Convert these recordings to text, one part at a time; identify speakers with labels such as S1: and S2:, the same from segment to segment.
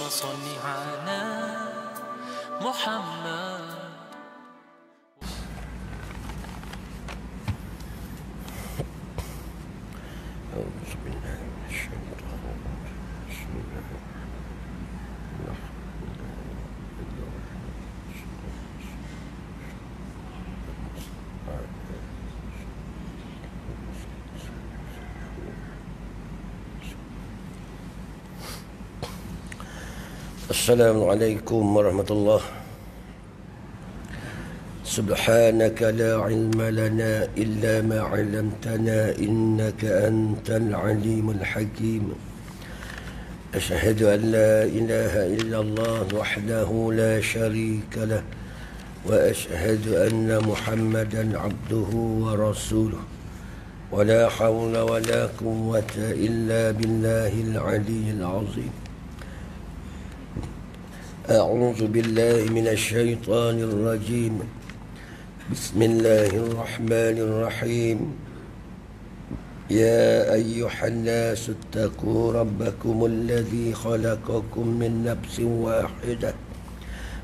S1: صل على محمد.
S2: أعوذ بالله من الشيطان الرجيم. بسم الله Assalamualaikum warahmatullahi. Subhanaka la ilma lana illa ma 'allamtana innaka antal alimul hakim. Asyhadu an la ilaha illallah wahdahu la syarika lah wa asyhadu anna Muhammadan 'abduhu wa rasuluh. Wa la hawla wa la quwwata illa billahil 'aliyyil 'azim. أعوذ بالله من الشيطان الرجيم. بسم الله الرحمن الرحيم. يا أيها الناس اتقوا ربكم الذي خلقكم من نفس واحدة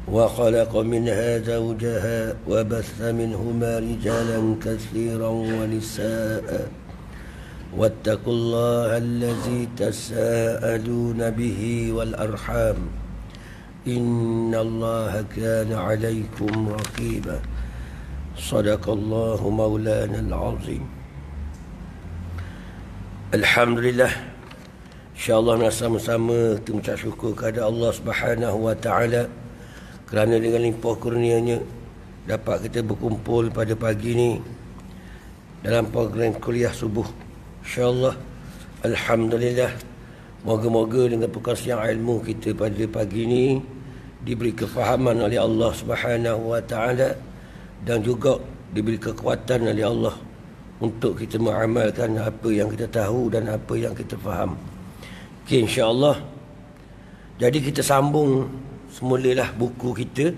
S2: وخلق منها زوجها وبث منهما رجالا كثيرا ونساء واتقوا الله الذي تساءلون به والأرحام إن الله كان عليكم رقيبا. صدق الله مولانا العظيم. Alhamdulillah, insyaAllah sama-sama kita mengucap syukur kepada Allah Subhanahu wa Ta'ala kerana dengan limpah kurnianya dapat kita berkumpul pada pagi ini dalam program kuliah subuh. InsyaAllah, Alhamdulillah, moga-moga dengan perkongsian ilmu kita pada pagi ini diberi kefahaman oleh Allah Subhanahu wa Ta'ala dan juga diberi kekuatan oleh Allah untuk kita mengamalkan apa yang kita tahu dan apa yang kita faham. Okey, insya-Allah. Jadi kita sambung semulalah buku kita,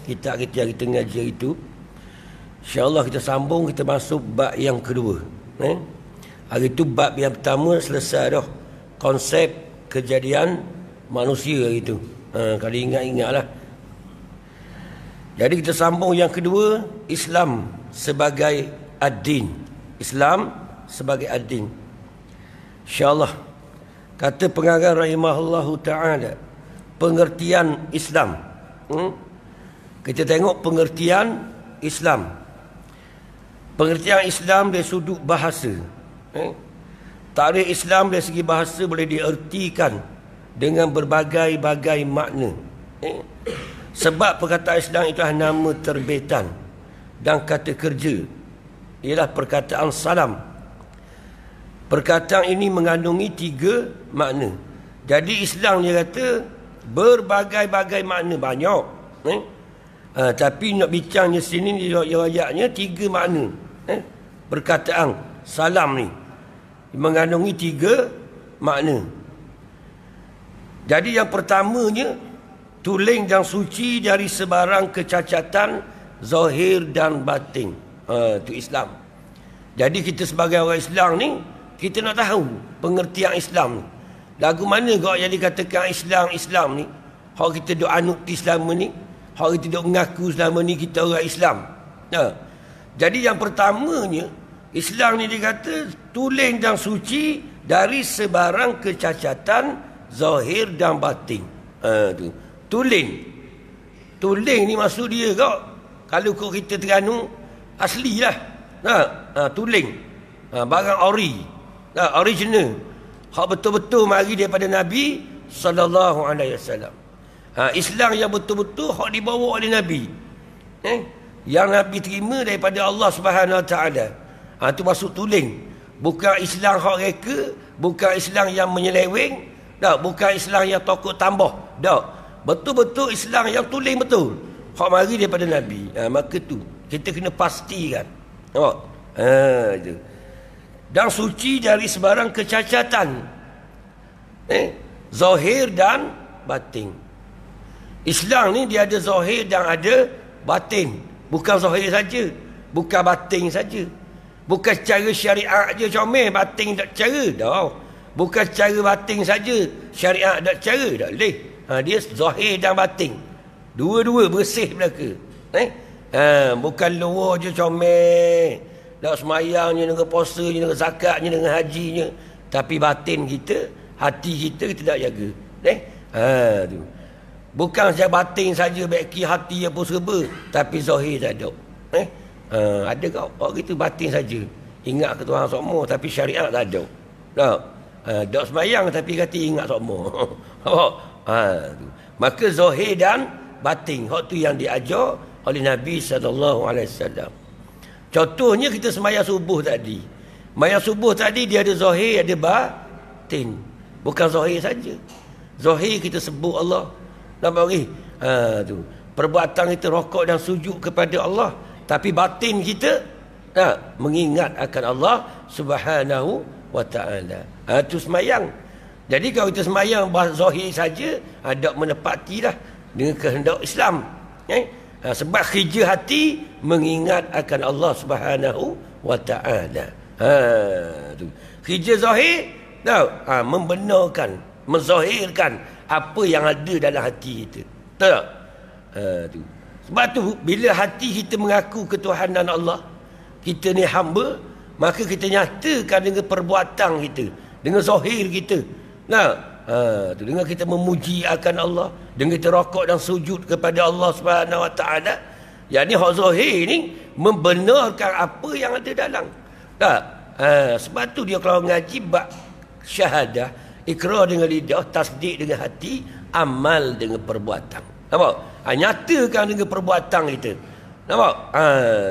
S2: kitab kita yang kita ngaji itu. Insya-Allah kita sambung, kita masuk bab yang kedua. Hari itu bab yang pertama selesai dah. Konsep kejadian manusia itu. Kalau ingat-ingatlah. Jadi kita sambung yang kedua, Islam sebagai ad-din. Islam sebagai ad-din. InsyaAllah. Kata pengarang rahimahullahu ta'ala, pengertian Islam. Kita tengok pengertian Islam. Pengertian Islam dari sudut bahasa. Tarikh Islam dari segi bahasa boleh diertikan dengan berbagai-bagai makna. Sebab perkataan Islam itu adalah nama terbitan dan kata kerja ialah perkataan salam. Perkataan ini mengandungi 3 makna. Jadi Islam dia kata berbagai-bagai makna, banyak. Tapi nak bincangnya sini ayatnya 3 makna. Perkataan salam ni mengandungi 3 makna. Jadi yang pertamanya, tulen dan suci dari sebarang kecacatan zahir dan batin. Itu Islam. Jadi kita sebagai orang Islam ni, kita nak tahu pengertian Islam ni. Lagu mana kau yang dikatakan Islam ni? Hak kita duk anukti selama ni, hak kita duk mengaku selama ni kita orang Islam. Jadi yang pertamanya, Islam ni dikata tulen dan suci dari sebarang kecacatan zahir dan batin. Tu. Tulen ni maksud dia kau. Kalau kau kita Terengganu aslilah. Tulen. Barang ori. Original. Hak betul-betul mari daripada Nabi sallallahu alaihi wasallam. Islam yang betul-betul hak dibawa oleh Nabi. Yang Nabi terima daripada Allah Subhanahu wa Ta'ala. Tu maksud tulen. Bukan Islam hak reka, bukan Islam yang menyeleweng, tak, bukan Islam yang tokok tambah. Tak. Betul-betul Islam yang tulen betul. Hak mari daripada Nabi. Maka tu kita kena pastikan. Nampak? Itu. Dan suci dari sebarang kecacatan. Zahir dan batin. Islam ni dia ada zahir dan ada batin. Bukan zahir saja, bukan batin saja. Bukan secara syariat je comel, batin tak cara. Dah. Bukan secara batin saja, syariat tak cara. Tak boleh. Dia zahir dan batin. Dua-dua bersih belaka. Bukan luar je comel. Tak semayangnya dengan puasanya, dengan zakatnya, dengan hajinya. Tapi batin kita, hati kita tak jaga. Tu. Bukan saja batin saja beki hati apa serba, tapi zahir tak ada. Ada kau orang kita batin saja. Ingat ke Tuhan semua tapi syariat tak ada. Tak. Tak semayang tapi kata ingat semua. Tu. Maka zahir dan batin, hak tu yang diajar oleh Nabi SAW. Contohnya kita semayang subuh tadi. Semayang subuh tadi dia ada zahir, ada batin. Bukan zahir saja. Zahir kita sebut Allah. Nampak lagi? Tu. Perbuatan kita rokok dan sujud kepada Allah. Tapi batin kita mengingat akan Allah Subhanahu wa ta'ala. Itu semayang. Jadi kalau kita semayang zahir saja, tak menepatilah dengan kehendak Islam. Sebab kerja hati mengingat akan Allah Subhanahu wa ta'ala. Tu. Kerja zahir membenarkan, menzahirkan apa yang ada dalam hati kita. Betul tak? Tu. Sebab tu bila hati kita mengaku ketuhanan Allah, kita ni hamba, maka kita nyatakan dengan perbuatan kita, dengan zahir kita. Tu, dengan kita memuji akan Allah, dengan kita rokok dan sujud kepada Allah Subhanahu wa ta'ala. Yang ni hak zahir ni membenarkan apa yang ada dalam. Sebab tu dia kalau mengaji bab syahadah, ikrar dengan lidah, tasdik dengan hati, amal dengan perbuatan. Nampak? Nyatakan dengan perbuatan kita. Nampak?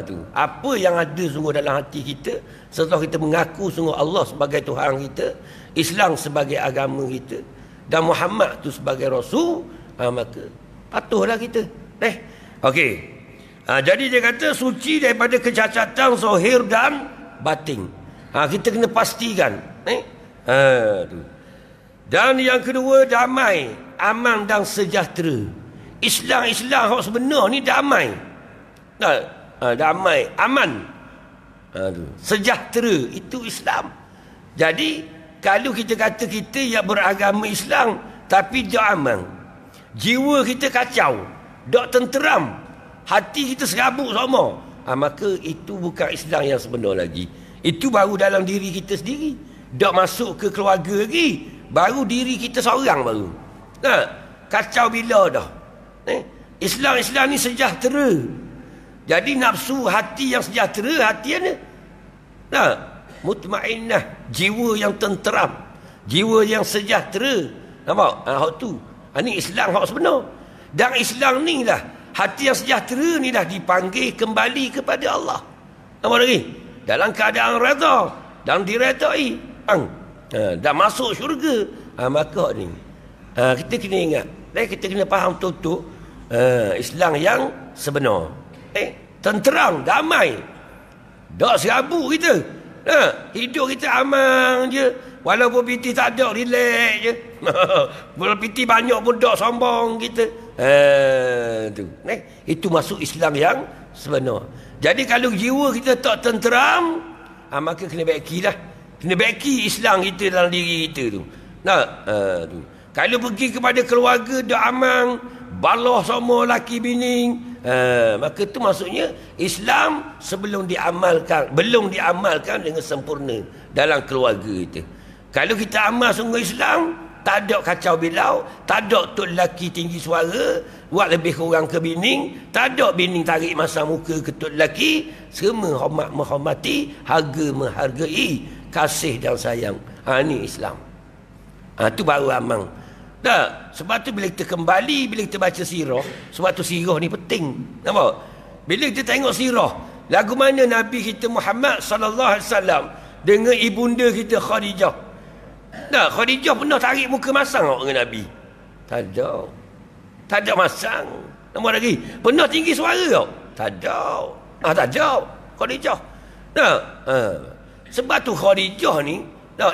S2: Tu. Apa yang ada sungguh dalam hati kita, setelah kita mengaku sungguh Allah sebagai Tuhan kita, Islam sebagai agama kita, dan Muhammad tu sebagai Rasul, maka patuhlah kita. Okey. Jadi dia kata suci daripada kecacatan zahir dan batin. Kita kena pastikan. Tu. Dan yang kedua, damai, aman dan sejahtera. Islam hak sebenar ni damai. Damai, aman, sejahtera, itu Islam. Jadi kalau kita kata kita yang beragama Islam tapi tak aman, jiwa kita kacau, tak tenteram, hati kita serabut semua, maka itu bukan Islam yang sebenar lagi. Itu baru dalam diri kita sendiri, tak masuk ke keluarga lagi, baru diri kita seorang baru. Kacau bila dah. Islam ni sejahtera. Jadi nafsu hati yang sejahtera, hati mana? Mutmainnah, jiwa yang tenteram, jiwa yang sejahtera. Nampak? Hak tu. Ini Islam hak sebenar. Dan Islam ni lah, hati yang sejahtera ni dah dipanggil kembali kepada Allah. Nampak lagi? Dalam keadaan redha dan diredai. Dah masuk syurga. Maka ni kita kena ingat. Kita kena faham betul-betul Islam yang sebenar. Tenteram, damai, tak serabut kita. Hidup kita aman je. Walaupun piti tak ada, relax je. Walaupun piti banyak pun tak sombong kita. Tu. Itu masuk Islam yang sebenar. Jadi kalau jiwa kita tak tenteram, maka kena baikilah. Kena baiki Islam kita dalam diri kita tu. Tu. Kalau pergi kepada keluarga tak aman, balah semua laki bini, maka itu maksudnya Islam belum diamalkan dengan sempurna dalam keluarga kita. Kalau kita amal sungguh Islam, tak ada kacau bilau, tak ada tok lelaki tinggi suara buat lebih kurang ke bini, tak ada bini tarik masa muka ke tok lelaki, semua hormat menghormati, harga menghargai, kasih dan sayang. Ini Islam. Itu baru aman. Sebab tu bila kita kembali, bila kita baca sirah, sebab tu sirah ni penting. Nampak? Bila kita tengok sirah, lagu mana Nabi kita Muhammad sallallahu alaihi wasallam dengan ibunda kita Khadijah. Khadijah pernah tarik muka masang dengan Nabi? Tak ada. Tak ada masang. Nampak lagi? Pernah tinggi suara tak? Tak ada. Tak ada. Khadijah. Sebab tu Khadijah ni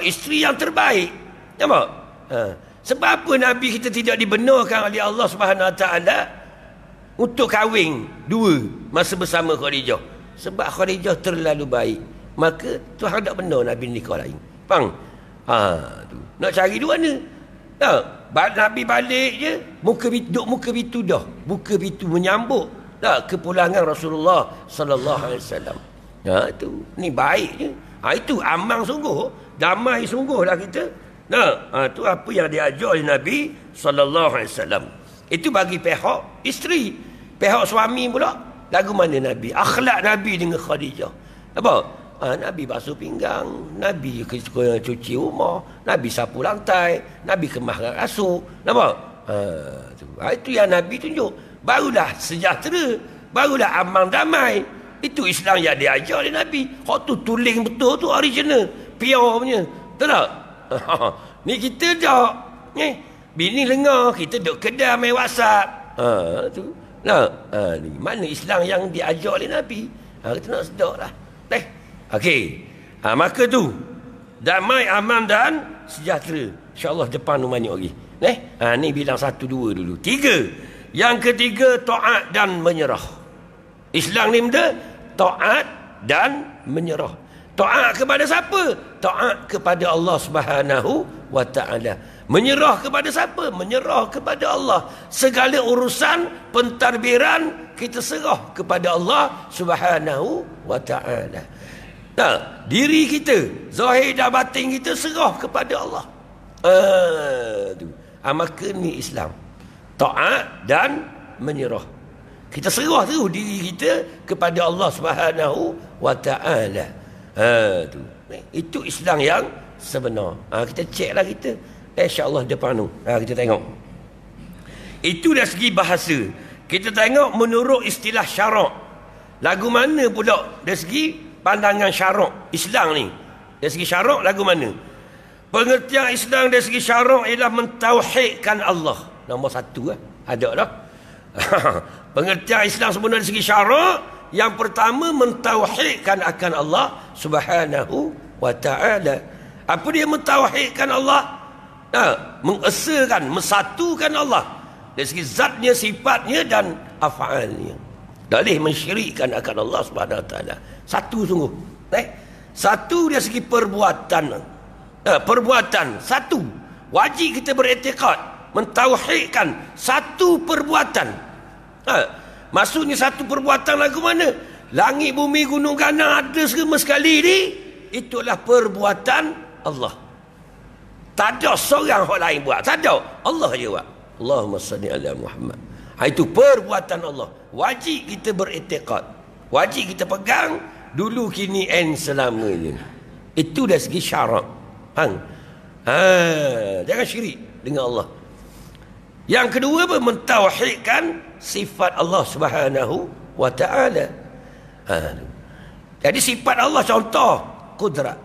S2: isteri yang terbaik. Nampak? Sebab apa Nabi kita tidak dibenarkan oleh Allah Subhanahu Wa Taala untuk kahwin dua masa bersama Khadijah? Sebab Khadijah terlalu baik. Maka Tuhan tak benar Nabi nikah lain. Faham? Tu. Nak cari dua mana? Nabi balik je, muka pintu dah. Buka pintu menyambut kepulangan Rasulullah sallallahu alaihi wasallam. Itu ni baik je. Itu amang sungguh, damai sungguhlah kita. Itu apa yang diajar oleh Nabi sallallahu alaihi wasallam. Itu bagi pihak isteri. Pihak suami pula, lagu mana Nabi? Akhlak Nabi dengan Khadijah. Apa? Nabi basuh pinggang, Nabi cuci rumah, Nabi sapu lantai, Nabi kemah rasuk. Nampak? Itu yang Nabi tunjuk. Barulah sejahtera, barulah aman damai. Itu Islam yang diajar oleh Nabi. Hak tu tuling betul tu, original, pure punya. Betul tak? Ni kita dah bini lengah, kita duduk kedai main WhatsApp. Tu. Ni mana Islam yang diajar oleh Nabi? Kita nak sedar lah. Okey. Maka tu damai, aman dan sejahtera. InsyaAllah depan banyak lagi. Ni bilang 1, 2 dulu. 3. Yang ketiga, taat dan menyerah. Islam ni benda taat dan menyerah. Taat kepada siapa? Taat kepada Allah Subhanahu wa taala. Menyerah kepada siapa? Menyerah kepada Allah. Segala urusan pentadbiran kita serah kepada Allah Subhanahu wa taala. Diri kita, zahir dan batin kita serah kepada Allah. Maka ni Islam. Taat dan menyerah. Kita serah tu diri kita kepada Allah Subhanahu wa taala. Itu Islam yang sebenar. Kita ceklah kita. InsyaAllah depan tu. Kita tengok. Itu dari segi bahasa. Kita tengok menurut istilah syarak. Lagu mana pula dari segi pandangan syarak Islam ni? Dari segi syarak lagu mana? Pengertian Islam dari segi syarak ialah mentauhidkan Allah. Nombor 1 ada dah. Pengertian Islam sebenar dari segi syarak, yang pertama mentauhidkan akan Allah Subhanahu wa taala. Apa dia mentauhidkan Allah? Mengesahkan, mensatukan Allah dari segi zatnya, sifatnya dan af'alnya. Dalih mensyirikkan akan Allah Subhanahu wa taala. Satu sungguh. Satu dari segi perbuatan. Perbuatan satu. Wajib kita beriktikad mentauhidkan satu perbuatan. Maksudnya satu perbuatan lagu mana? Langit, bumi, gunung, ganang ada semua sekali ni. Itulah perbuatan Allah. Tak ada seorang orang lain buat. Tak ada. Allah je buat. Allahumma salli ala Muhammad. Itu perbuatan Allah. Wajib kita beriktikad. Wajib kita pegang dulu, kini, and selamanya. Itu dari segi syarak. Jangan syirik dengan Allah. Yang kedua, mentauhidkan sifat Allah Subhanahu wa taala. Jadi sifat Allah, contoh kudrat.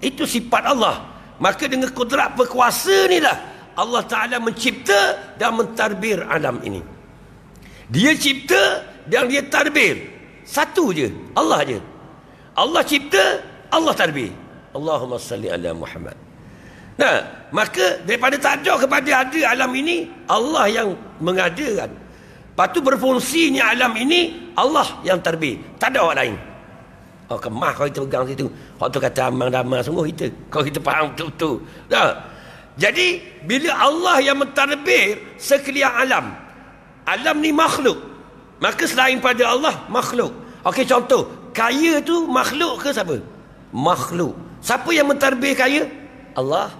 S2: Itu sifat Allah. Maka dengan kudrat berkuasa ni lah Allah Ta'ala mencipta dan mentadbir alam ini. Dia cipta dan dia tadbir. Satu je, Allah je. Allah cipta, Allah tadbir. Allahumma salli ala Muhammad. Maka daripada tak ada kepada ada alam ini, Allah yang mengadakan. Lepas tu berfungsinya alam ini, Allah yang tadbir. Tak ada orang lain. Kemah kalau kita pegang situ. Waktu kata amang damai sungguh kita. Kalau kita faham betul-betul. Jadi bila Allah yang mentadbir sekalian alam, alam ni makhluk, maka selain pada Allah makhluk. Okey, contoh, kaya tu makhluk ke siapa? Makhluk. Siapa yang mentadbir kaya? Allah.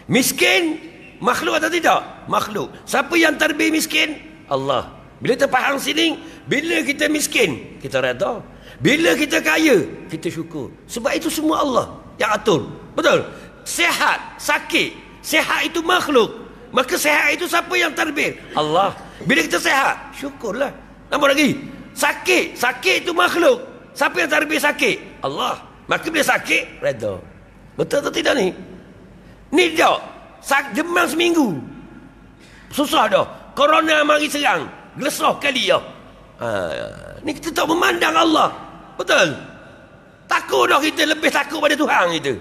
S2: Miskin makhluk atau tidak? Makhluk. Siapa yang tadbir miskin? Allah. Bila kita faham sini, bila kita miskin kita redha, bila kita kaya kita syukur. Sebab itu semua Allah yang atur. Betul? Sihat, sakit, sihat itu makhluk. Maka sihat itu siapa yang tadbir? Allah. Bila kita sihat, syukurlah. Nampak lagi? Sakit, sakit itu makhluk. Siapa yang tadbir sakit? Allah. Maka bila sakit, redha. Betul atau tidak ni? Ni dia demam seminggu, susah dah. Corona mari serang, gelesah kali ya. Ni kita tak memandang Allah. Betul? Takut dah kita, lebih takut pada Tuhan kita.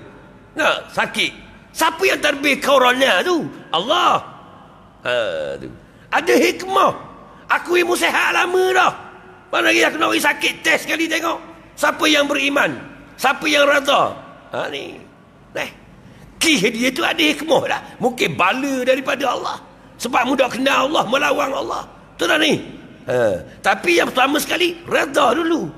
S2: Sakit. Siapa yang tadbir corona tu? Allah. Ada hikmah. Aku ilmu sehat lama dah. Mana lagi aku nak pergi sakit, test sekali tengok. Siapa yang beriman? Siapa yang redha? Ni. Dia tu ada hikmah lah. Mungkin bala daripada Allah. Sebab mudah kenal Allah, melawang Allah. Betul tak ni? Tapi yang pertama sekali, redha dulu.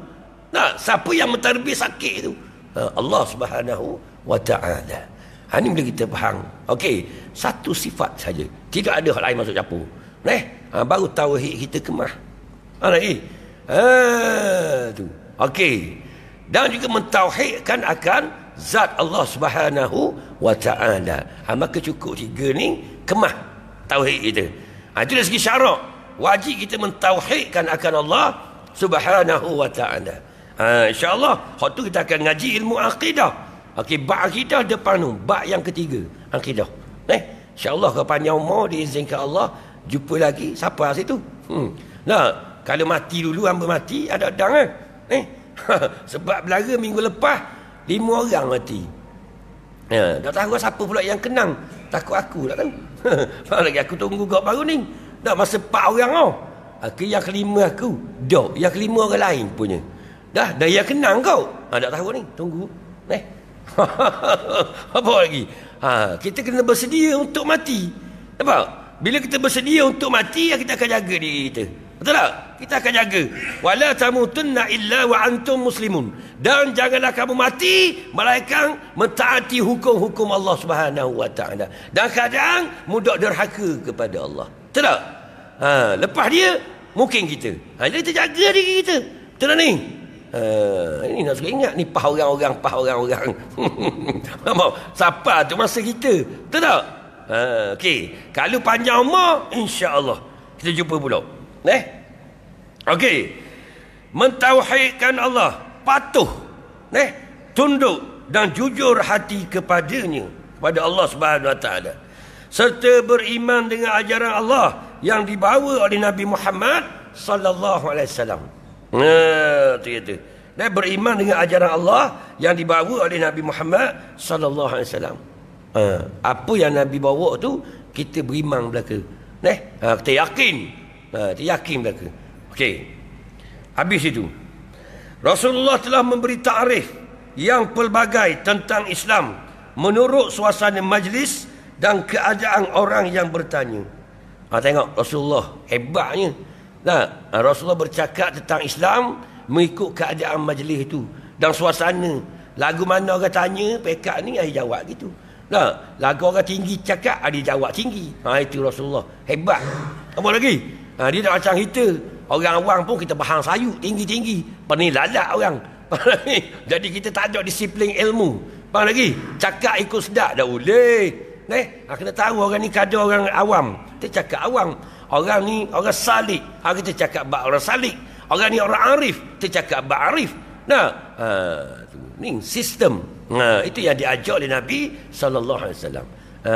S2: Nah, siapa yang mentadbir sakit tu? Allah Subhanahu wa ta'ala. Ini boleh kita faham. Okey, satu sifat saja. Tidak ada hal lain masuk campur. Baru tauhid kita kemah. Lagi. Tu. Okey. Dan juga mentauhidkan akan zat Allah Subhanahu wa ta'ala. Maka cukup tiga ni kemah tauhid kita. Itu dari segi syarak. Wajib kita mentauhidkan akan Allah Subhanahu wa ta'ala. InsyaAllah hak tu kita akan ngaji ilmu akidah. Okey, bab akidah depan tu, bab yang ketiga, akidah. InsyaAllah kalau panjang umur diizinkan Allah, jumpa lagi siapa situ. Nah, kalau mati dulu hamba mati ada dang sebab belara minggu lepas 5 orang mati. Tak tahu siapa pula yang kenang. Takut aku tak tahu. Lagi aku tunggu kau baru ni. Dah masa 4 orang tau. Yang kelima aku. Dok, yang kelima orang lain punya. Dah yang kenang kau. Tak tahu ni. Tunggu. Apa lagi? Kita kena bersedia untuk mati. Nampak? Bila kita bersedia untuk mati, kita akan jaga diri kita. Betul tak? Kita akan jaga. Wala tamutunna illa wa antum muslimun. Dan janganlah kamu mati melainkan mentaati hukum-hukum Allah Subhanahu wa ta'ala. Dan kadang mudah derhaka kepada Allah. Betul tak? Lepas dia mungkin kita. Jadi kita jaga diri kita. Betul tak ni? Ini nak suka ingat ni pah orang-orang. Siapa tu masa kita? Betul tak? Okey, kalau panjang umur, insya-Allah kita jumpa pula. Okey. Mentauhidkan Allah, patuh, tunduk dan jujur hati kepadanya, kepada Allah Subhanahu wa taala. Serta beriman dengan ajaran Allah yang dibawa oleh Nabi Muhammad sallallahu alaihi wasallam. Itu. Dan beriman dengan ajaran Allah yang dibawa oleh Nabi Muhammad sallallahu alaihi wasallam. Apa yang Nabi bawa tu kita beriman belaka. Kita yakin. Kita yakin belaka. Okey. Habis itu. Rasulullah telah memberi takrif yang pelbagai tentang Islam menurut suasana majlis dan keadaan orang yang bertanya. Tengok Rasulullah hebatnya. Rasulullah bercakap tentang Islam mengikut keadaan majlis itu dan suasana. Lagu mana orang tanya, pekat ni dia jawab gitu. Lagu orang tinggi cakap, dia jawab tinggi. Itu Rasulullah hebat. Apa lagi? Dia tak macam kita. Orang awam pun kita bahang sayuk tinggi-tinggi. Pening lalat orang. Jadi kita tak ada disiplin ilmu. Faham lagi? Cakap ikut sedap dah boleh. Kena tahu orang ni kadar orang awam. Kita cakap awam. Orang ni orang salik. Kita cakap bak orang salik. Orang ni orang arif. Kita cakap bak arif. Ni sistem. Itu yang diajar oleh Nabi sallallahu alaihi wasallam.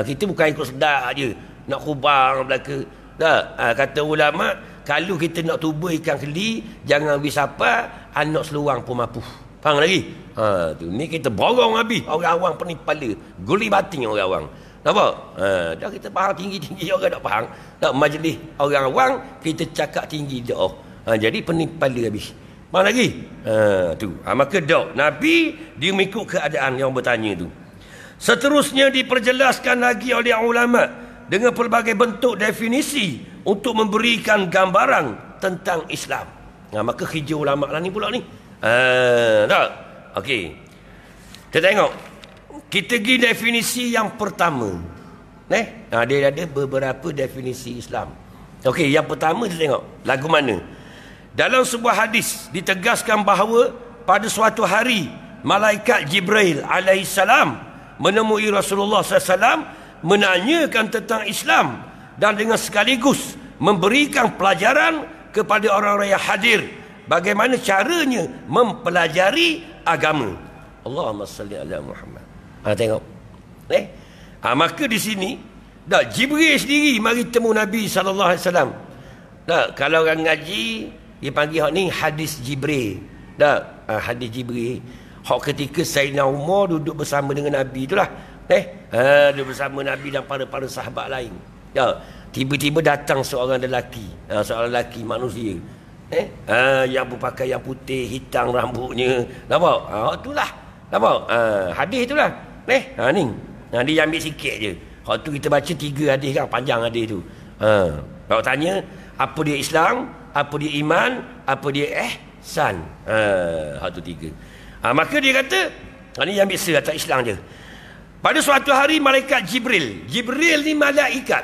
S2: Kita bukan ikut sedap je. Nak khubang belaka. Kata ulama, kalau kita nak tubuh ikan keli, jangan habis apa, anak seluang pun mampu. Faham lagi? Ni kita borong habis. Orang awam pening kepala. Guli batin orang awam. Nampak? Dah kita faham tinggi-tinggi orang tak faham. Majlis orang awam, kita cakap tinggi doa. Jadi pening kepala habis. Faham lagi? Maka doa. Nabi dia mengikut keadaan yang bertanya tu. Seterusnya diperjelaskan lagi oleh ulama dengan pelbagai bentuk definisi untuk memberikan gambaran tentang Islam. Maka kerja ulama lah ni pula ni. Tak? Okey. Kita tengok. Kita pergi definisi yang pertama. Dia ada beberapa definisi Islam. Okey, yang pertama kita tengok. Lagu mana? Dalam sebuah hadis ditegaskan bahawa pada suatu hari malaikat Jibril alaihissalam menemui Rasulullah SAW menanyakan tentang Islam dan dengan sekaligus memberikan pelajaran kepada orang-orang yang hadir bagaimana caranya mempelajari agama. Allahumma salli ala Muhammad. Tengok. Maka di sini Jibril sendiri mari temu Nabi sallallahu alaihi wasallam. Kalau orang ngaji dia panggil hak ni hadis Jibril. Hadis Jibril. Hak ketika Sayyidina Umar duduk bersama dengan Nabi itulah. Duduk bersama Nabi dan para sahabat lain. Tiba-tiba datang seorang lelaki manusia. Yang berpakaian putih, hitam rambutnya. Nampak? Itulah. Nampak? Hadis itulah. Ni. Dia ambil sikit je. Kalau tu kita baca 3 hadis kan, panjang hadis tu. Kalau tanya, apa dia Islam, apa dia iman, apa dia ihsan. Hal tu 3. Maka dia kata, ni ambil atas Islam je. Pada suatu hari malaikat Jibril ni malaikat.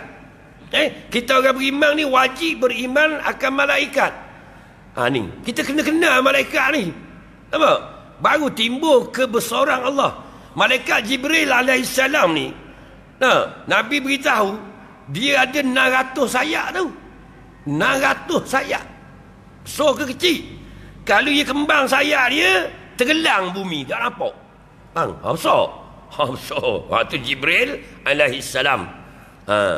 S2: Kita orang beriman ni wajib beriman akan malaikat. Ni kita kena kenal malaikat ni. Nampak? Baru timbul kebesaran Allah. Malaikat Jibril alaihissalam ni, Nabi beritahu dia ada 600 sayap tu. 600 sayap. Besar ke kecil? Kalau dia kembang sayap dia, tergelang bumi, tak nampak. Besar. Besar. Itu Jibril alaihissalam.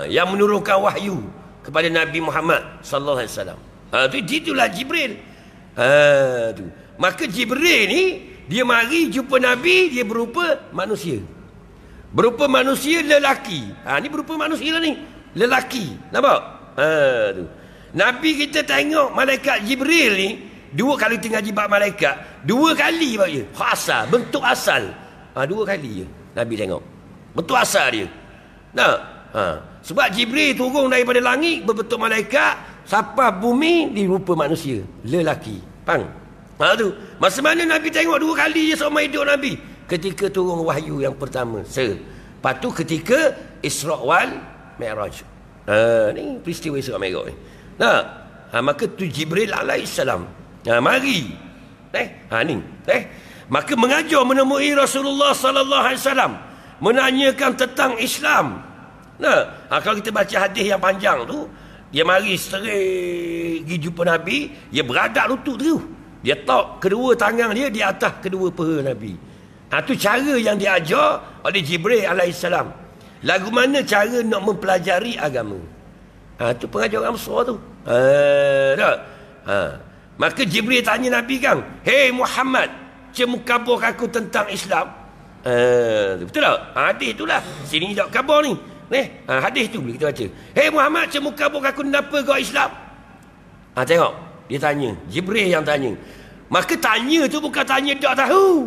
S2: Yang menurunkan wahyu kepada Nabi Muhammad sallallahu alaihi wasallam. Itulah Jibril. Tu. Maka Jibril ni dia mari jumpa Nabi, dia berupa manusia. Berupa manusia lelaki. Ni berupa manusia lah ni. Lelaki. Nampak? Tu. Nabi kita tengok malaikat Jibril ni, 2 kali tengah jibat malaikat, 2 kali bagi asal, bentuk asal. 2 kali je Nabi tengok. Bentuk asal dia. Sebab Jibril turun daripada langit berbentuk malaikat, sampai bumi di rupa manusia, lelaki. Faham? Tu. Masa mana Nabi tengok 2 kali je seumur hidup Nabi? Ketika turun wahyu yang pertama. Lepas tu ketika Isra' wal Mi'raj. Ni peristiwa Isra' Mi'raj ni. Maka tu Jibril alaihissalam. Mari. Ni. Maka mengajar menemui Rasulullah sallallahu alaihi wasallam, menanyakan tentang Islam. Kalau kita baca hadis yang panjang tu, dia mari straight pergi jumpa Nabi, dia beradab lutut tu. Dia tok kedua tangan dia di atas kedua paha Nabi. Itu cara yang diajar oleh Jibril alaihissalam. Lagu mana cara nak mempelajari agama. Itu pengajaran besar tu. Maka Jibril tanya Nabi kan, "Hei Muhammad, cemu kabur aku tentang Islam." Betul tak? Hadis itulah. Sini tak khabar ni. Hadis tu boleh kita baca. "Hei Muhammad, cemu kabur aku kenapa kau Islam?" Tengok, dia tanya. Jibril yang tanya. Maka tanya tu bukan tanya tak tahu.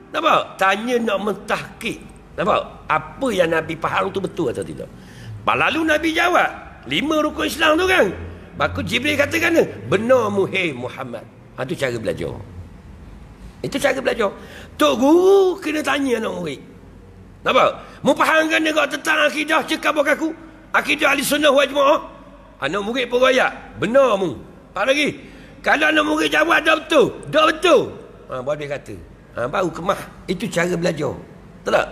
S2: Nampak? Tanya nak mentahqiq. Nampak? Apa yang Nabi faham tu betul atau tidak? Lalu Nabi jawab 5 rukun Islam tu kan. Maka Jibril katakan, "Benar hei Muhammad." Itu cara belajar. Itu cara belajar. Tok guru kena tanya anak murid. Nampak? Mu fahamkan dia tentang akidah cakap aku. Akidah ahli sunnah wal jemaah. Anak murid pun royak. Benar mu. Apa lagi? Kalau anak murid jawab dah betul. Dah betul. Baru dia kata. Baru kemah. Itu cara belajar. Betul tak?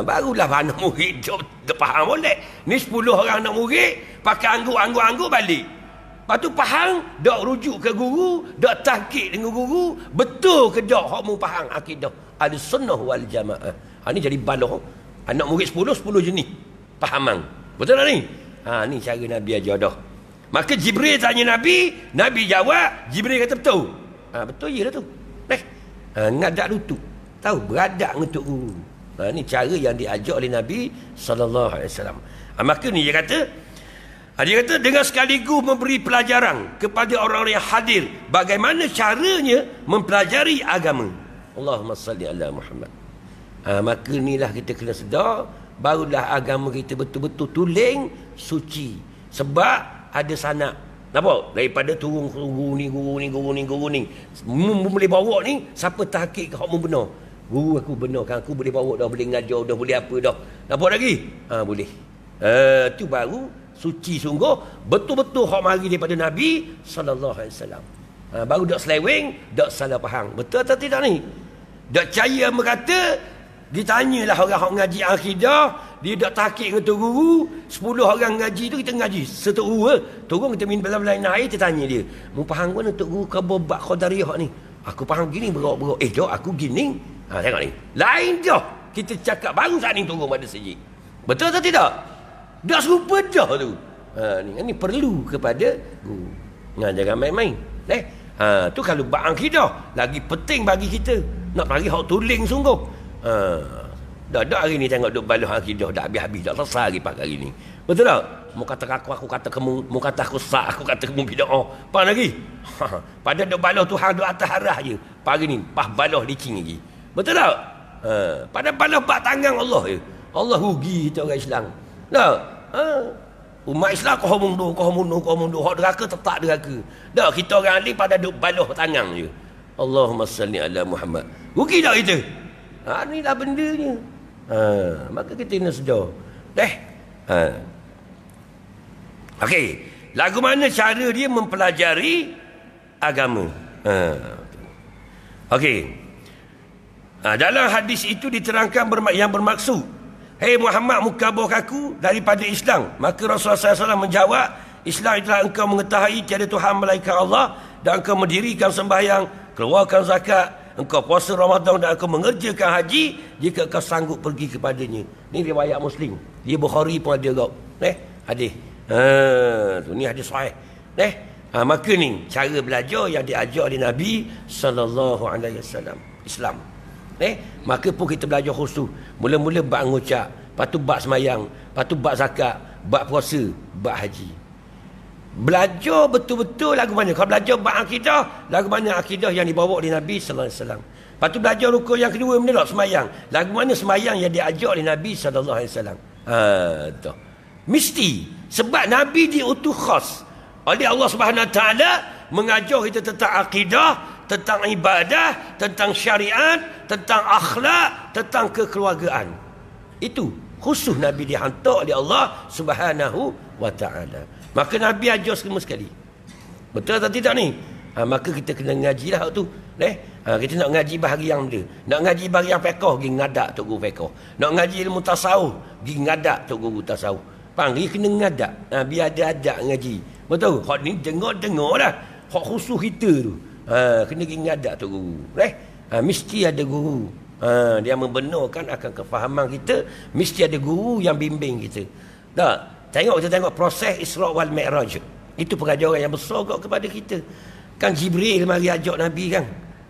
S2: Barulah anak murid dia faham boleh. Ni 10 orang anak murid pakai anggur balik. Lepas tu faham, dak rujuk ke guru, dak tahqiq dengan guru, betul ke dak hak mu faham akidah Ahlussunnah wal Jamaah. Ni jadi baloh. Anak murid 10 jenis fahaman. Betul tak ni? Ni cara Nabi ajar dah. Maka Jibril tanya Nabi, Nabi jawab, Jibril kata betul. Betul je lah tu. Ngadak lutut. Tahu beradak dengan tok guru. Ni cara yang diajar oleh Nabi sallallahu alaihi wasallam. Maka ni dia kata dengan sekaligus memberi pelajaran kepada orang-orang yang hadir bagaimana caranya mempelajari agama. Allahumma salli ala Muhammad. Maka inilah kita kena sedar, barulah agama kita betul-betul tulen suci. Sebab ada sanak. Nampak? Daripada turun guru ni. Boleh bawa ni, siapa tahqiq hak mu benar? Guru aku benarkan, aku boleh bawa dah, boleh ngajar dah, boleh apa dah. Nampak lagi? Boleh. Tu baru suci sungguh, betul-betul hak mari daripada Nabi sallallahu alaihi wasallam. Baru dak seleweng, dak salah faham. Betul atau tidak ni? Dak percaya berkata, ditanyalah orang hak ngaji akidah, dia dak tahqiq dengan tu guru, 10 orang ngaji tu kita ngaji satu guru, turun kita minum dalam air, kita tanya dia, mu faham mana tok guru khabar bab qadariyah ni? Aku faham gini berok-berok. Jom aku gini. Tengok ni. Lain dah. Kita cakap baru saat ni turun pada sejik. Betul atau tidak? Dah serupa dah tu. Ni perlu kepada guru. Jangan main-main. Tu kalau bab akidah lagi penting bagi kita. Nak bagi hak tuling sungguh. Dah hari ni tengok duk balah akidah dah habis-habis dah selesai hari pagi hari ni. Betul tak? Mu kata aku kata kamu, mu kata aku sah, aku kata kamu bid'ah. Apa lagi? Pada duk balah Tuhan duk atas arah je. Pagi ni pas balah licin lagi. Betul tak? Pada balah bak tangan Allah je. Allah rugi kita orang Islam. Tak? Umat Islam kau mundur. Hak deraka tetap deraka. Tak, kita orang alim pada duk baluh tangan je. Allahumma salli ala Muhammad. Rugi tak kita? Inilah bendanya. Maka kita kena sedar. Okey. Lagu mana cara dia mempelajari agama? Okey. Dalam hadis itu diterangkan yang bermaksud, "Hei Muhammad, mukabuh aku daripada Islam." Maka Rasulullah SAW menjawab, "Islam itulah engkau mengetahui tiada Tuhan melainkan Allah, dan engkau mendirikan sembahyang, keluarkan zakat, engkau puasa Ramadan, dan engkau mengerjakan haji jika kau sanggup pergi kepadanya." Ini riwayat Muslim. Dia Bukhari pun ada kau. Hadis. Ni hadis sahih. Maka ni cara belajar yang diajar oleh Nabi sallallahu alaihi wasallam, Islam. Maka pun kita belajar khusus. Mula-mula bab ngucap, lepas tu bab semayang, lepas tu bab zakat, bab puasa, bab haji. Belajar betul-betul lagu mana. Kalau belajar bab akidah, lagu mana akidah yang dibawa oleh Nabi sallallahu alaihi wasallam. Lepas tu belajar rukun yang kedua, mana tak semayang. Lagu mana semayang yang diajar oleh Nabi sallallahu alaihi wasallam. Tu. Mesti sebab Nabi diutus khas oleh Allah Subhanahu Wa Taala mengajar kita tentang akidah, tentang ibadah, tentang syariat, tentang akhlak, tentang kekeluargaan. Itu khusus Nabi dihantar oleh Allah Subhanahu Wa Taala. Maka Nabi ajar semua sekali. Betul atau tidak ni? Maka kita kena ngajilah tu. Kita nak ngaji bahagian dia. Nak ngaji bahagian fiqh, pergi ngadak tok guru fiqh. Nak ngaji ilmu tasawuf, pergi ngadak tok guru tasawuf. Panggil kena ngadak. Biar ada adat ngaji. Betul? Hak ni dengar dah. Hak khusus kita tu. Kena pergi ngadak tok guru. Mesti ada guru. Dia membenarkan akan kefahaman kita. Mesti ada guru yang bimbing kita. Tak? Kita tengok proses Isra' wal Mi'raj. Itu pengajaran yang besar kepada kita. Kan Jibril mari ajak Nabi kan.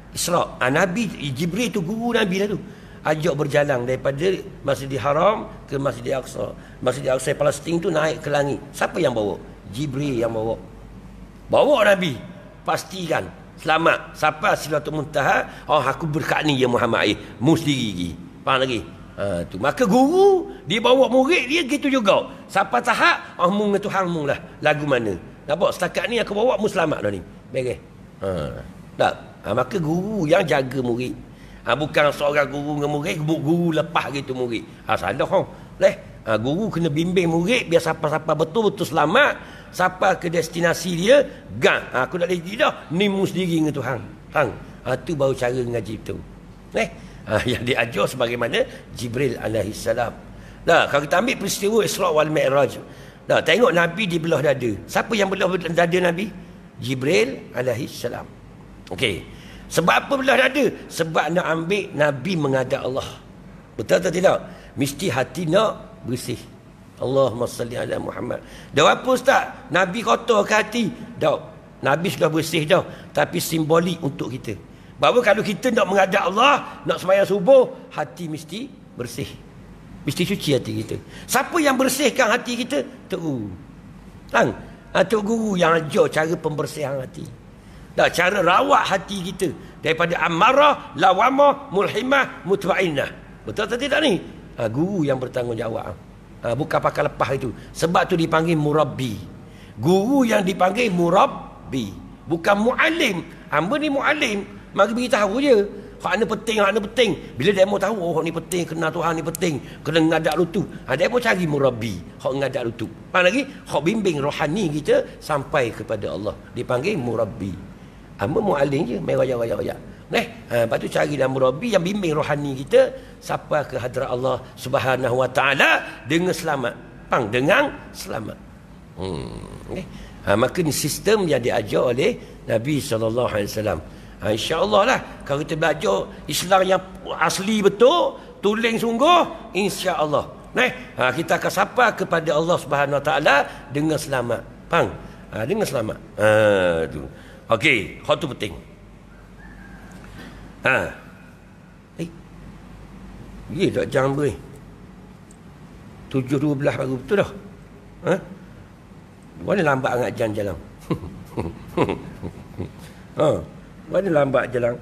S2: Isra'. Nabi Jibril tu guru Nabi lah tu. Ajak berjalan daripada Masjidil Haram ke Masjidil Aqsa. Masjidil Aqsa Palestin tu naik ke langit. Siapa yang bawa? Jibril yang bawa. Bawa Nabi. Pastikan selamat. Sampai Sidratul Muntaha. Aku berkat ni ya Muhammad. Mesti gigi. Faham lagi? Tu. Maka guru dia bawa murid dia gitu juga. Sampai tahap mu dengan Tuhan mu lah. Lagu mana? Nampak? Setakat ni aku bawa mu selamat dah ni. Beres. Tak? Maka guru yang jaga murid. Bukan seorang guru dengan murid, guru lepas gitu murid. Salah. Guru kena bimbing murid biar sampai-sampai betul-betul selamat, sampai ke destinasi dia. Aku tak boleh dah, ni mu sendiri dengan Tuhan. Tu baru cara ngaji tu. Yang diajar sebagaimana Jibril alaihi salam. Kalau kita ambil peristiwa Isra' wal Mi'raj. Tengok Nabi dibelah dada. Siapa yang belah dada Nabi? Jibril alaihi salam. Okey. Sebab apa belah dada? Sebab nak ambil Nabi menghadap Allah. Betul atau tidak? Mesti hati nak bersih. Allahumma salli ala Muhammad. Dah apa ustaz? Nabi kotor ke hati? Dah. Nabi sudah bersih dah. Tapi simbolik untuk kita. Bahawa kalau kita nak menghadap Allah, nak sembahyang subuh, hati mesti bersih. Mesti cuci hati kita. Siapa yang bersihkan hati kita? Tok Guru. Tok Guru yang ajar cara pembersihan hati. Cara rawat hati kita daripada amarah, lawamah, mulhimah, mutmainnah. Betul atau tidak ni? Guru yang bertanggungjawab. Bukan pakai lepas itu. Sebab tu dipanggil murabbi. Guru yang dipanggil murabbi, bukan muallim. Hamba ni muallim, mari beritahu je. Hak ni penting. Bila dia mau tahu, hak ni penting, kenal Tuhan ni penting, kena ngadak lutut. Dia mau cari murabbi, hak ngadak lutut. Apa lagi? Hak bimbing rohani kita sampai kepada Allah. Dipanggil murabbi. Hamba mu'alim je, main raya-raya. Lepas tu carilah murabbi yang bimbing rohani kita sampai ke hadrat Allah Subhanahu Wa Taala dengan selamat. Dengan selamat. Maka ni sistem yang diajar oleh Nabi SAW. InsyaAllah lah, kalau kita belajar Islam yang asli betul, tulen sungguh, insyaAllah kita akan sampai kepada Allah Subhanahu Wa Taala dengan selamat. Dengan selamat. Tu. Okey, hal tu penting. Ya tak jangan boleh. 7.12 baru betul dah. Mana lambat sangat jalan. Mana lambat jalan.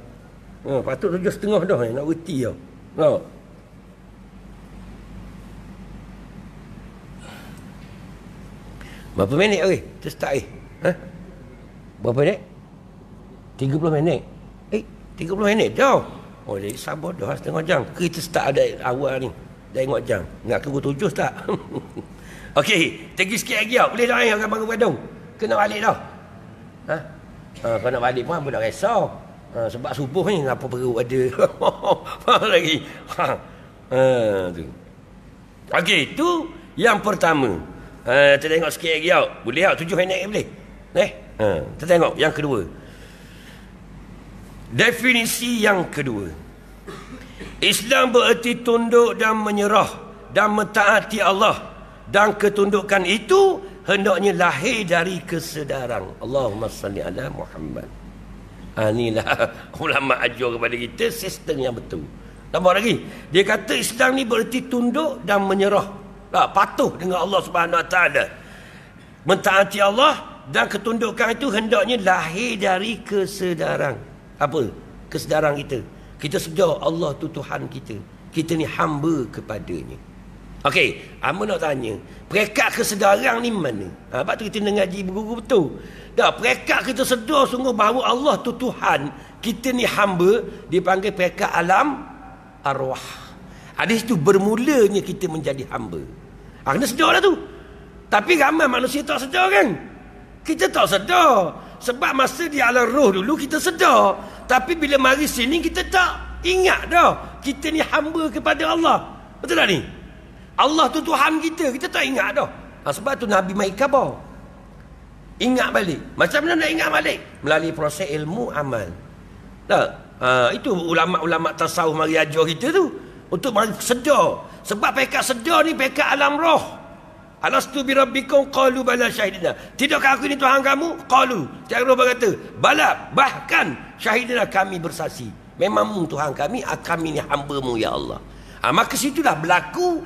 S2: Patut 7.30 dah nak reti dah. Berapa minit oi? Kita start Ha? Berapa minit? 30 minit. 30 minit dah. Oh, jadi sabar dah setengah jam. Kita start ada awal ni. Dah tengok jam. Nak tunggu 7 start. Okey, pergi sikit lagi tau. Boleh dah orang bangun beradung. Kena balik dah. Kalau nak balik pun apa nak risau. Sebab subuh ni apa perlu ada. Faham lagi. Tu. Okey, tu yang pertama. Kita tengok sikit lagi tau. Boleh tau, 7 minit boleh. Kita tengok yang kedua. Definisi yang kedua. Islam bererti tunduk dan menyerah dan mentaati Allah, dan ketundukan itu hendaknya lahir dari kesedaran. Allahumma salli ala Muhammad. Inilah ulama ajar kepada kita sistem yang betul. Tambah lagi, dia kata Islam ni bererti tunduk dan menyerah, patuh dengan Allah Subhanahu Wa Taala, mentaati Allah, dan ketundukan itu hendaknya lahir dari kesedaran. Apa? Kesedaran kita. Kita sedar Allah tu Tuhan kita. Kita ni hamba kepadanya. Okey, hamba nak tanya, perekat kesedaran ni mana? Sebab tu kita nak ngaji berguru betul. Dah, perekat kita sedar sungguh bahawa Allah tu Tuhan, kita ni hamba, dipanggil perekat alam arwah. Hadis tu bermulanya kita menjadi hamba. Kena sedar lah tu. Tapi ramai manusia tak sedar kan? Kita tak sedar. Sebab masa di alam roh dulu kita sedar. Tapi bila mari sini kita tak ingat dah. Kita ni hamba kepada Allah. Betul tak ni? Allah tu Tuhan kita. Kita tak ingat dah. Sebab tu Nabi mai khabar. Ingat balik. Macam mana nak ingat balik? Melalui proses ilmu amal. Itu ulama-ulama tasawuf mari ajar kita tu. Untuk mari sedar. Sebab pekat sedar ni pekat alam roh. Alastu bi rabbikum qalu bala syahidina. Tidakkah aku ini Tuhan kamu? Qalu. Cak roh berkata, bala, bahkan syahidina, kami bersaksi. Memang Tuhan kami, kami ni hamba-Mu ya Allah. Maka situlah berlaku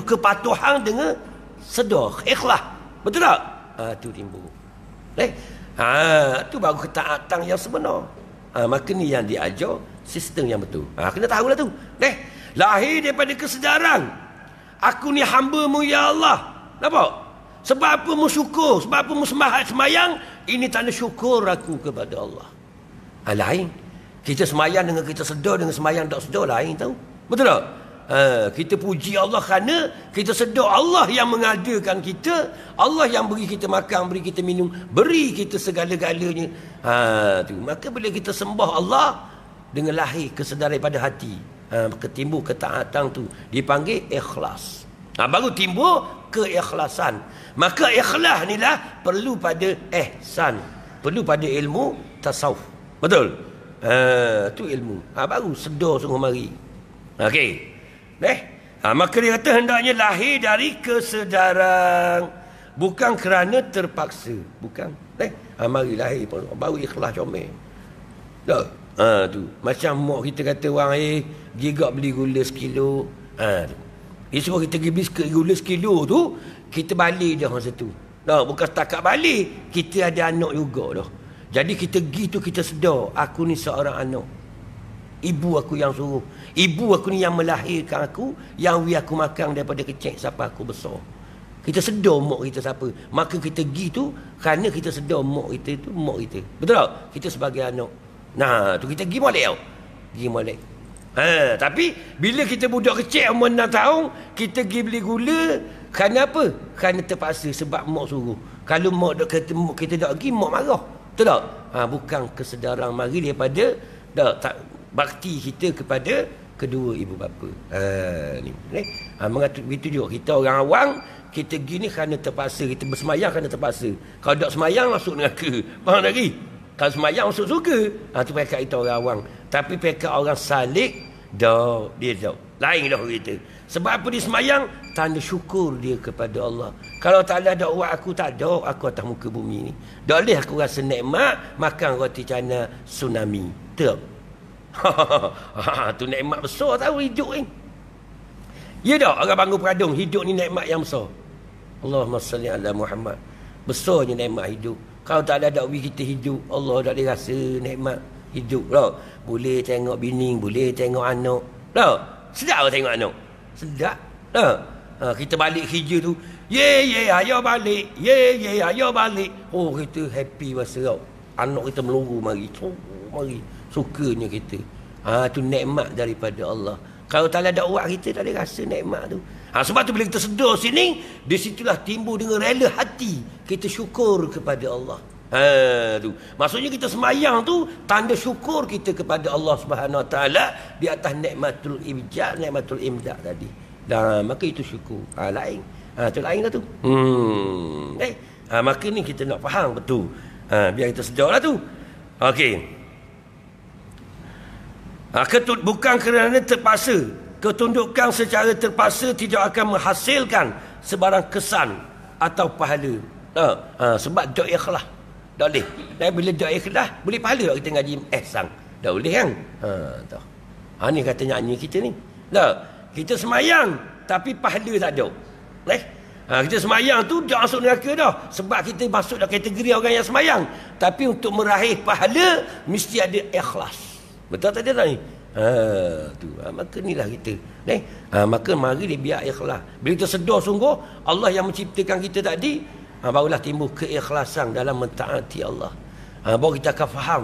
S2: kepatuhan dengan sedar, ikhlas. Betul tak? Tu timbul. Tu baru ketaatan yang sebenar. Maka ni yang diajar sistem yang betul. Kena tahulah tu. Lahir daripada kesedaran. Aku ni hamba-Mu ya Allah. Nampak? Sebab apa mu syukur? Sebab apa mu semayang? Ini tanda syukur aku kepada Allah. Lain. Kita semayang dengan kita sedar, dengan semayang tak sedar lain tahu. Betul tak? Kita puji Allah kerana kita sedar Allah yang mengadakan kita, Allah yang beri kita makan, beri kita minum, beri kita segala-galanya. Tu. Maka bila kita sembah Allah dengan lahir kesedaran pada hati, ketimbul ketaatan tu dipanggil ikhlas. Baru timbul keikhlasan. Maka ikhlas ni lah perlu pada ihsan, perlu pada ilmu tasawuf. Betul? Tu ilmu. Baru sedar sungguh mari. Okey. Maka dia kata hendaknya lahir dari kesedaran, bukan kerana terpaksa. Bukan. Mari lahir baru ikhlas comel. Tak? Tu. Macam mak kita kata orang gigak beli gula sekilo. Dia suruh kita pergi beli gula sekilo tu, kita balik dah masa tu. Bukan setakat balik, kita ada anak juga dah. Jadi kita pergi tu kita sedar, aku ni seorang anak. Ibu aku yang suruh. Ibu aku ni yang melahirkan aku, yang beri aku makan daripada kecil sampai aku besar. Kita sedar mak kita siapa. Maka kita pergi tu kerana kita sedar mak kita tu mak kita. Betul tak? Kita sebagai anak. Tu kita pergi molek tau. Pergi molek. Tapi bila kita budak kecil umur 6 tahun, kita pergi beli gula kerana apa? Kerana terpaksa sebab mak suruh. Kalau mak kita tak pergi, mak marah. Betul tak? Bukan kesedaran mari daripada tak bakti kita kepada kedua ibu bapa. Mengatur begitu juga kita orang awam, kita pergi ni kerana terpaksa, kita bersemayang kerana terpaksa. Kalau tak semayang masuk neraka. Faham lagi? Kalau semayang masuk surga. Tu pekat kita orang awam. Tapi pekat orang salik, dia dah lain dah kita. Sebab apa dia semayang? Tanda syukur dia kepada Allah. Kalau tak ada dakwah aku, tak ada aku atas muka bumi ni. Tak boleh aku rasa nikmat makan roti canai tsunami. Tak? Tu nikmat besar tahu hidup ni. Ya tak? Orang bangun peradung, hidup ni nikmat yang besar. Allahumma salli ala Muhammad. Besarnya nikmat hidup. Kalau tak ada dakwah kita hidup, Allah tak boleh rasa nikmat hidup lah. Boleh tengok bini, boleh tengok anak lah. Sedap lah tengok anak. Sedap lah. Kita balik hijau tu, ye ayo balik, ye ayo balik. Oh, kita happy masa tau. Anak kita meluru mari, mari. Sukanya kita. Tu nikmat daripada Allah. Kalau tak ada uak kita tak ada rasa nikmat tu. Sebab tu bila kita sedar sini, di situlah timbul dengan rela hati kita syukur kepada Allah. Tu. Maksudnya kita semayang tu tanda syukur kita kepada Allah Subhanahu Wa Taala di atas nikmatul ibjad, nikmatul imdak tadi. Dan maka itu syukur. Lain. Tu lain lah tu. Maka ni kita nak faham betul. Biar kita sedarlah tu. Okey. Bukan kerana terpaksa. Ketundukan secara terpaksa tidak akan menghasilkan sebarang kesan atau pahala. Sebab tak ikhlas. Tak boleh. Dan bila tak ikhlas, boleh pahala tak kita ngaji ihsan? Tak boleh kan? Ni kata nyanyi kita ni. Kita semayang tapi pahala tak ada. Kita semayang tu tak masuk neraka dah. Sebab kita masuk dalam kategori orang yang semayang. Tapi untuk meraih pahala mesti ada ikhlas. Betul tak dia ni? Maka inilah kita. Maka mari dia biar ikhlas. Bila kita sedar sungguh Allah yang menciptakan kita tadi, barulah timbul keikhlasan dalam mentaati Allah. Baru kita akan faham.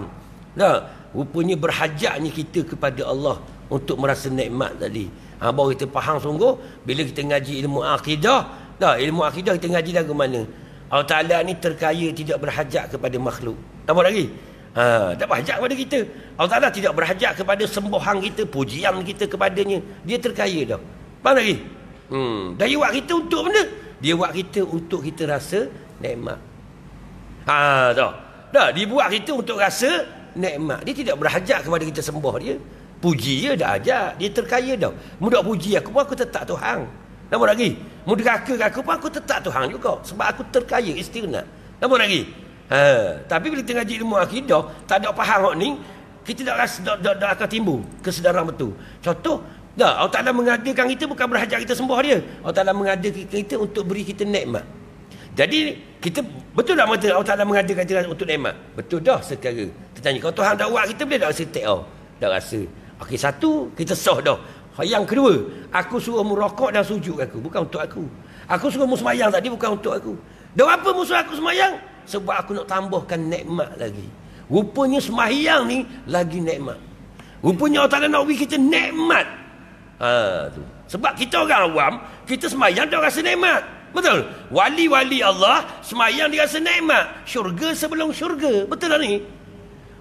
S2: Rupanya berhajatnya kita kepada Allah untuk merasa nikmat tadi. Baru kita faham sungguh bila kita ngaji ilmu akidah. Ilmu akidah kita ngaji lagu mana? Allah Ta'ala ni terkaya tidak berhajat kepada makhluk. Nampak lagi? Tak berhajat kepada kita. Allah Ta'ala tidak berhajat kepada sembahan kita, pujian kita kepadanya. Dia terkaya dah. Faham lagi? Dia buat kita untuk benda? Dia buat kita untuk kita rasa nikmat. Dia buat kita untuk rasa nikmat. Dia tidak berhajat kepada kita sembah dia. Puji dia dah ajak. Dia terkaya dah. Mudah puji aku pun aku tetap Tuhan. Nampak lagi? Mudah raka aku pun aku tetap Tuhan juga. Sebab aku terkaya, istighna. Nampak lagi? Tapi bila kita ngaji ilmu akidah, tak ada faham hak ni, kita tak rasa tak akan timbul kesedaran betul. Contoh, Allah Ta'ala mengadakan kita bukan berhajat kita sembah dia. Allah Ta'ala mengadakan kita untuk beri kita nikmat. Jadi kita betul tak kata Allah Ta'ala mengadakan kita untuk nikmat? Betul dah sekarang. Kita tanya, kalau Tuhan tak buat kita boleh tak rasa tak rasa. Okey, satu kita sah dah. Yang kedua, aku suruh merokok dan sujud aku, bukan untuk aku. Aku suruh semayang tadi bukan untuk aku. Dan apa musuh aku semayang? Sebab aku nak tambahkan nikmat lagi. Rupanya semayang ni lagi nikmat. Rupanya Allah Ta'ala nak beri kita nikmat. Tu. Sebab kita orang awam, kita semayang dia rasa nikmat. Betul? Wali-wali Allah semayang dia rasa nikmat. Syurga sebelum syurga. Betul tak ni?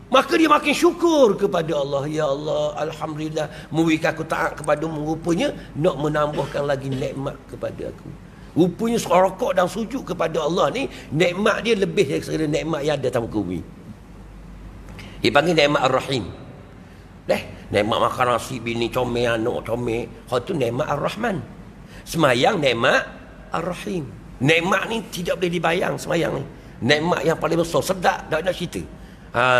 S2: Maka dia makin syukur kepada Allah. Ya Allah, Alhamdulillah, memberikan aku taat kepadamu. Rupanya nak menambahkan lagi nikmat kepada aku. Rupanya rokok dan sujud kepada Allah ni, nikmat dia lebih daripada nikmat yang ada dalam bumi. Dia panggil nikmat Ar-Rahim. Nikmat makan nasi, bini comel, anak comel. Itu nikmat Ar-Rahman. Semayang nikmat Ar-Rahim. Nikmat ni tidak boleh dibayang semayang ni. Nikmat yang paling besar, sedap, tak nak cerita.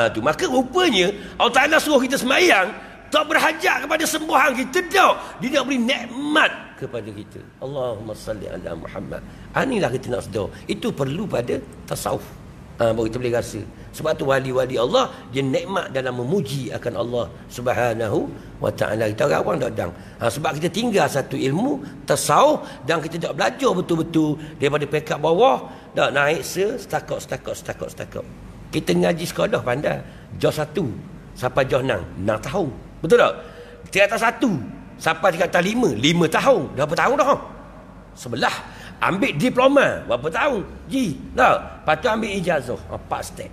S2: Tu. Maka rupanya Allah Ta'ala suruh kita semayang tak berhajat kepada sembahan kita dah. Dia nak beri nikmat kepada kita. Allahumma salli ala Muhammad. Inilah kita nak sedar. Itu perlu pada tasawuf. Baru kita boleh rasa. Sebab tu wali-wali Allah dia nikmat dalam memuji akan Allah Subhanahu wa Ta'ala. Kita orang awam tak dang. Sebab kita tinggal satu ilmu tasawuf dan kita tak belajar betul-betul daripada pekat bawah dak naik setakat. Kita ngaji sekolah pandai. Jauh 1 sampai jauh 6 tahun. Betul tak? Tingkatan 1 sampai tingkatan 5 tahun. Dah berapa tahun dah? Sebelah. Ambil diploma berapa tahun? Tak? Lepas tu ambil ijazah 4 step.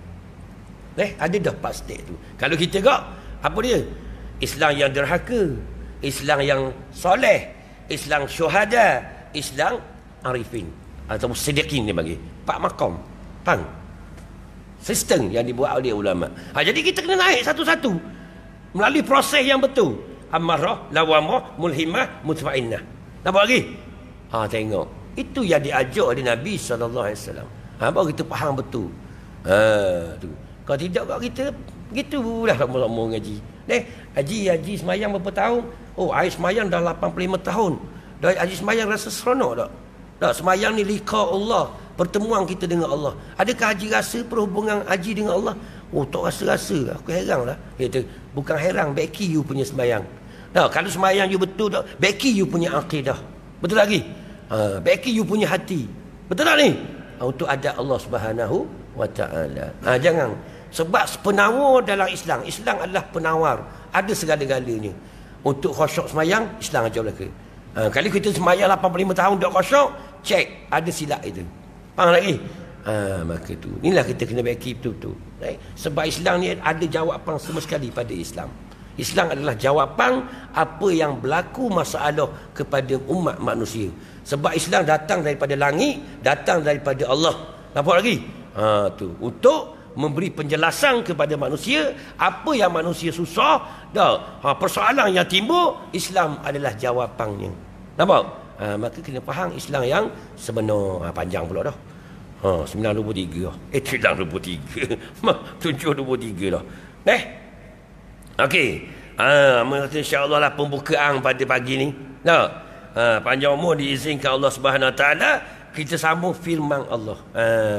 S2: Ada dah 4 step tu. Kalau kita gak apa dia? Islam yang derhaka, Islam yang soleh, Islam syuhada, Islam arifin atau siddiqin dia bagi. 4 maqam. Faham? Sistem yang dibuat oleh ulama. Jadi kita kena naik satu-satu melalui proses yang betul. Amarah, lawamah, mulhimah, mutmainnah. Nampak lagi? Tengok. Itu yang diajar oleh Nabi SAW. Baru kita faham betul. Tu. Kalau tidak kat kita begitulah sama-sama ngaji. Haji semayang berapa tahun? Air semayang dah 85 tahun. Dah haji semayang rasa seronok tak? Tak, semayang ni liqa Allah, pertemuan kita dengan Allah. Adakah haji rasa perhubungan haji dengan Allah? Tak rasa-rasa. Aku heran lah. Kata, bukan heran, beki you punya semayang. Nah, kalau semayang you betul tak, beki you punya akidah. Betul lagi? Baiki you punya hati. Betul tak ni? Untuk ada Allah Subhanahu wa taala. Jangan. Sebab penawar dalam Islam. Islam adalah penawar. Ada segala-galanya. Untuk khusyuk semayang, Islam ajar mereka. Kalau kita semayang 85 tahun tak khusyuk, cek ada silap itu. Faham lagi? Maka tu. Inilah kita kena baiki betul-betul. Right? Sebab Islam ni ada jawapan sama sekali pada Islam. Islam adalah jawapan apa yang berlaku masalah kepada umat manusia. Sebab Islam datang daripada langit, datang daripada Allah. Nampak lagi? Tu. Untuk memberi penjelasan kepada manusia apa yang manusia susah. Persoalan yang timbul, Islam adalah jawapannya. Nampak? Maka kena faham Islam yang sebenar. Panjang pula dah. 923 dah. 923. 723 dah. Okey. InsyaAllah lah pembukaan pada pagi ni. Panjang umur diizinkan Allah Subhanahu Wa Taala, kita sambung firman Allah.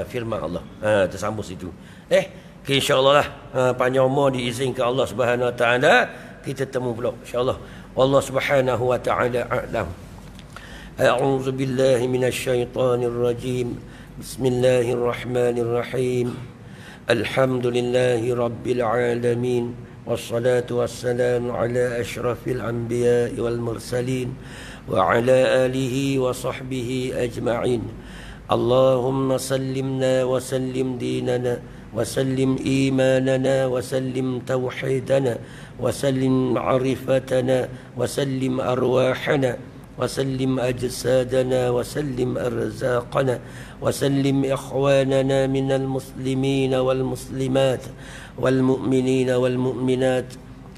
S2: Firman Allah. Tersambung situ. InsyaAllah lah panjang umur diizinkan Allah Subhanahu Wa Taala, kita temu pula insyaAllah. Allah Subhanahu Wa Taala a'lam. A'udzu billahi minasyaitonir rajim. Bismillahirrahmanirrahim. Alhamdulillahi rabbil alamin. والصلاة والسلام على أشرف الأنبياء والمرسلين وعلى آله وصحبه أجمعين. اللهم سلمنا وسلم ديننا وسلم إيماننا وسلم توحيدنا وسلم معرفتنا وسلم أرواحنا وسلم أجسادنا وسلم أرزاقنا وسلم إخواننا من المسلمين والمسلمات والمؤمنين والمؤمنات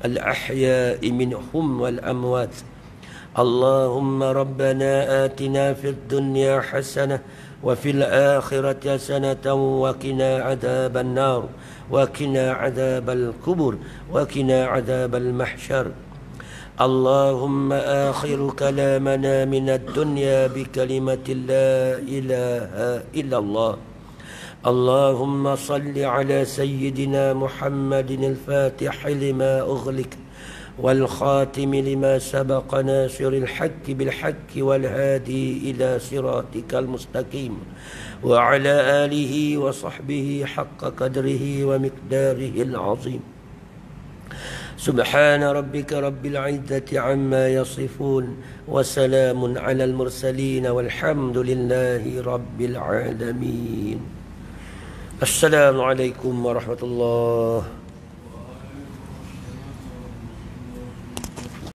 S2: الأحياء منهم والأموات. اللهم ربنا آتنا في الدنيا حسنة وفي الآخرة حسنة وقنا عذاب النار وقنا عذاب القبر وقنا عذاب المحشر. اللهم آخر كلامنا من الدنيا بكلمة لا إله إلا الله. اللهم صل على سيدنا محمد الفاتح لما أغلق والخاتم لما سبق ناصر الحق بالحق والهادي إلى صراطك المستقيم وعلى آله وصحبه حق قدره ومقداره العظيم. سبحان ربك رب العزة عما يصفون وسلام على المرسلين والحمد لله رب العالمين. السلام عليكم ورحمة الله.